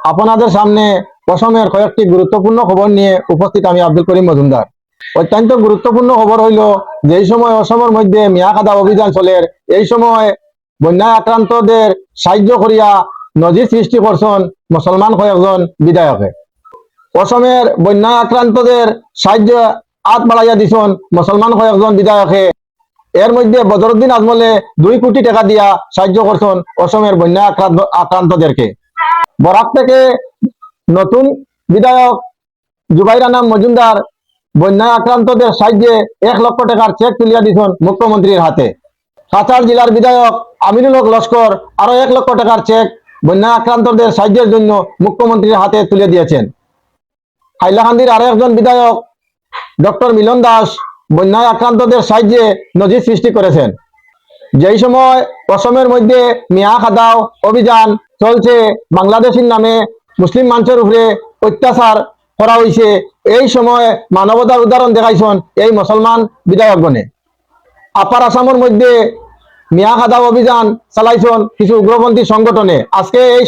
আপনাদের সামনে অসমের কয়েকটি গুরুত্বপূর্ণ খবর নিয়ে উপস্থিত আমি আব্দুল করিম মজুমদার। অত্যন্ত গুরুত্বপূর্ণ খবর হইল, যেই সময় অসমের মধ্যে মিয়াখাদা অভিযান চলে, এই সময় বন্যায় আক্রান্তদের সাহায্য করিয়া নজির সৃষ্টি করছেন মুসলমান কয়েকজন বিধায়কে। অসমের বন্যা আক্রান্তদের সাহায্য হাত বাড়াইয়া দিছেন মুসলমান কয়েকজন বিধায়কে। এর মধ্যে বদরুদ্দিন আজমলে 2 কোটি টাকা দিয়া সাহায্য করছেন অসমের বন্যা আক্রান্তদেরকে। বরাক থেকে নতুন বিধায়ক জুবাইর আনাম মজুমদার বন্যা আক্রান্তদের সাহায্যে 1 লক্ষ টাকার চেক তুলিয়া দিছেন মুখ্যমন্ত্রীর হাতে। কাছাড় জেলার বিধায়ক আমিনুল হক লস্কর আরো 1 লক্ষ টাকার চেক বন্যা আক্রান্তদের সাহায্যের জন্য মুখ্যমন্ত্রীর হাতে তুলে দিয়েছেন। হাইলাকান্দির আরো একজন বিধায়ক ডক্টর মিলন দাস বন্যায় আক্রান্তদের সাহায্যে নজির সৃষ্টি করেছেন। যেই সময় অসমের মধ্যে মিয়া খাদাও অভিযান চলছে, বাংলাদেশের নামে মুসলিম মানুষের উপরে অত্যাচার করা হয়েছে, এই সময় মানবতার উদাহরণ দেখাইছেন এই মুসলমান বিধায়কগণে। আপার আসামের মধ্যে মিয়া খাদাও অভিযান চালাইছেন কিছু উগ্রপন্থী সংগঠনে। আজকে এই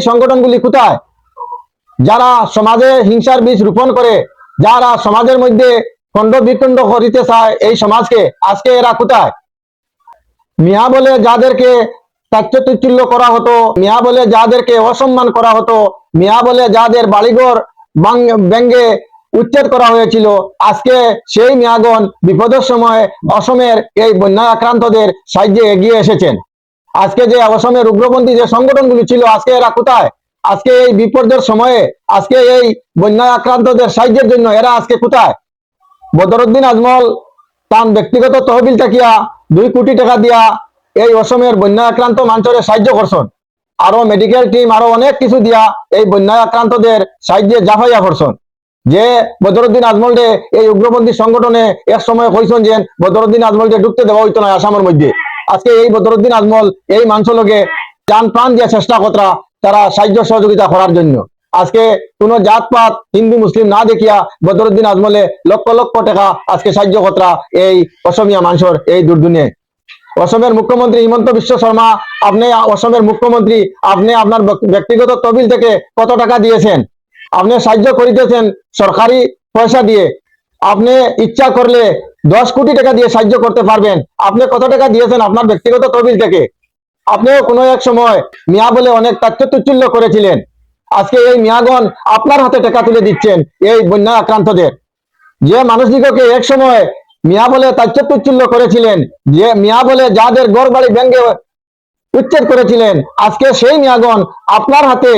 সংগঠনগুলি কোথায়? যারা সমাজে হিংসার বীজ রোপণ করে, যারা সমাজের মধ্যে খণ্ড বিখণ্ড করিতে চায় এই সমাজকে, আজকে এরা কোথায়? মিয়া বলে যাদেরকে তাচ্ছিল্য করা হতো, মিয়া বলে যাদেরকে অসম্মান করা হতো, মিয়া বলে যাদের বাড়িঘর ব্যঙ্গে উচ্ছেদ করা হয়েছিল, আজকে সেই মিয়াগণ বিপদের সময় অসমের এই বন্যা আক্রান্তদের সাহায্যে এগিয়ে এসেছেন। আজকে যে অসমের উগ্রপন্থী যে সংগঠনগুলি ছিল, আজকে এরা কোথায়? আজকে এই বিপর্যয়ের সময়ে, আজকে এই বন্যা আক্রান্তদের সাহায্যের জন্য এরা আজকে কোথায়? বদরুদ্দিন আজমল তার ব্যক্তিগত তহবিল থাকিয়া 2 কোটি টাকা দিয়া এই অসমের বন্যা আক্রান্ত মানুষের সাহায্য করছেন। আরো মেডিকেল টিম আরো অনেক কিছু দিয়া এই বন্যা আক্রান্তদের সাহায্যে জাফাইয়া করছেন। যে বদরুদ্দিন আজমলকে এই উগ্রপন্থী সংগঠনে এক সময় কইছেন যে বদরুদ্দিন আজমলকে ঢুকতে দেওয়া হইতো না আসামের মধ্যে, আজকে এই বদরুদ্দিন আজমল এই মানুষগুলোকে জান প্রাণ দিয়ে চেষ্টা করা তারা সাহায্য সহযোগিতা করার জন্য। আজকে কোন জাতপাত হিন্দু মুসলিম না দেখিয়া বদরুদ্দিন আজমলে লক্ষ লক্ষ টাকা আজকে সাহায্য করা এই অসমিয়া মানুষের এই দুর্দিনে। অসমের মুখ্যমন্ত্রী হিমন্ত বিশ্ব শর্মা, আপনি অসমের মুখ্যমন্ত্রী, আপনি আপনার ব্যক্তিগত তহবিল থেকে কত টাকা দিয়েছেন? আপনি সাহায্য করিতেছেন সরকারি পয়সা দিয়ে, আপনি ইচ্ছা করলে 10 কোটি টাকা দিয়ে সাহায্য করতে পারবেন। আপনি কত টাকা দিয়েছেন আপনার ব্যক্তিগত তহবিল থেকে? আপনিও কোনো এক সময় মিয়া বলে অনেক তাচ্ছিল্য করেছিলেন, আজকে এই মিয়াগণ আপনার হাতে টাকা তুলে দিচ্ছেন এই বন্যা আক্রান্তদের। যে মানুষদিগকে এক সময় মিয়া বলে তাচ্ছিল্য করেছিলেন, যে মিয়া বলে যাদের ঘর বাড়ি ভেঙ্গে উচ্ছেদ করেছিলেন, আজকে সেই মিয়াগণ আপনার হাতে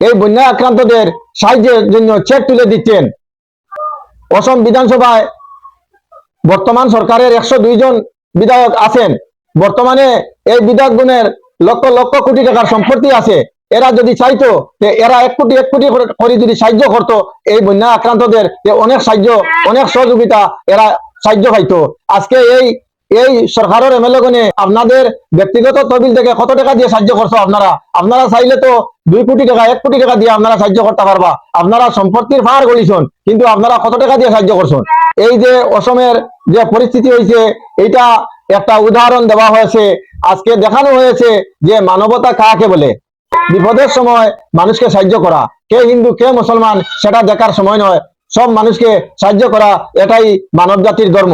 এই বন্যা আক্রান্তদের সাহায্যের জন্য চেক তুলে দিচ্ছেন। অসম বিধানসভায় বর্তমান সরকারের 102 জন বিধায়ক আছেন। বর্তমানে এই বিধায়কগণের লক্ষ লক্ষ কোটি টাকার সম্পত্তি আছে। এরা যদি চাইতো, এরা 1 কোটি করে যদি সাহায্য করতো এই বন্যা আক্রান্তদের, অনেক সাহায্য অনেক সহযোগিতা এরা সাহায্য পাইতো। আজকে এই সরকারের এমএলএ গণে আপনাদের ব্যক্তিগত তহবিল থেকে কত টাকা দিয়ে সাহায্য করছো? আপনারা চাইলে তো 2 কোটি টাকা 1 কোটি টাকা দিয়ে আপনারা সাহায্য করতে পারবা। আপনারা সম্পত্তির ফার গলিছেন, কিন্তু আপনারা কত টাকা দিয়ে সাহায্য করছেন? এই যে অসমের যে পরিস্থিতি হয়েছে, এটা একটা উদাহরণ দেওয়া হয়েছে। আজকে দেখানো হয়েছে যে মানবতা কাকে বলে। বিপদের সময় মানুষকে সাহায্য করা, কে হিন্দু কে মুসলমান সেটা দেখার সময় নয়, সব মানুষকে সাহায্য করা এটাই মানব জাতির ধর্ম।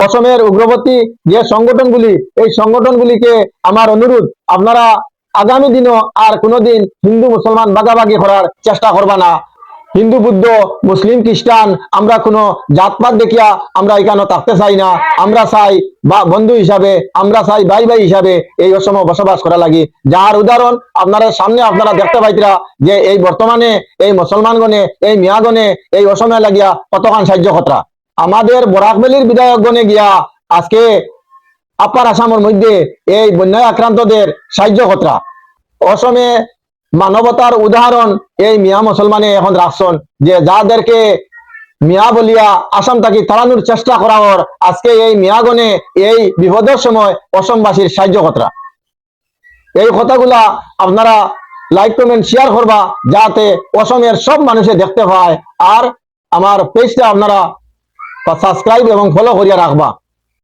অসমের উগ্রপন্থী যে সংগঠনগুলি, এই সংগঠনগুলিকে আমার অনুরোধ, আপনারা আগামী দিনও আর কোনোদিন হিন্দু মুসলমান ভাগাভাগি করার চেষ্টা করবা না। হিন্দু বুদ্ধ মুসলিম খ্রিস্টান আমরা কোনো জাতপাত দেখিয়া আমরা এখানে থাকতে চাই না। আমরা চাই বা বন্ধু হিসাবে, আমরা চাই ভাই ভাই হিসাবে এই অসমে বসবাস করা লাগি। যার উদাহরণ আপনারা সামনে আপনারা দেখতে পাইতরা যে এই বর্তমানে এই মুসলমানগণে এই মিয়াগণে এই অসমে লাগিয়া কতখান সাহায্য করা। আমাদের বরাকবেলির বিধায়কগণে গিয়া আজকে আপার আসামের মধ্যে এই বন্যায় আক্রান্তদের সাহায্য করা। অসমে মানবতার উদাহরণ এই মিয়া মুসলমানে এখন রাখছেন, যে যাদেরকে মিয়া বলিয়া আসাম থাকি তাড়ানোর চেষ্টা করা হর, আজকে এই মিয়াগণে এই বিপদের সময় অসমবাসীর সাহায্য করা। এই কথাগুলা আপনারা লাইক কমেন্ট শেয়ার করবা, যাতে অসমের সব মানুষে দেখতে পায়। আর আমার পেজটা আপনারা সাবস্ক্রাইব এবং ফলো করিয়া রাখবা।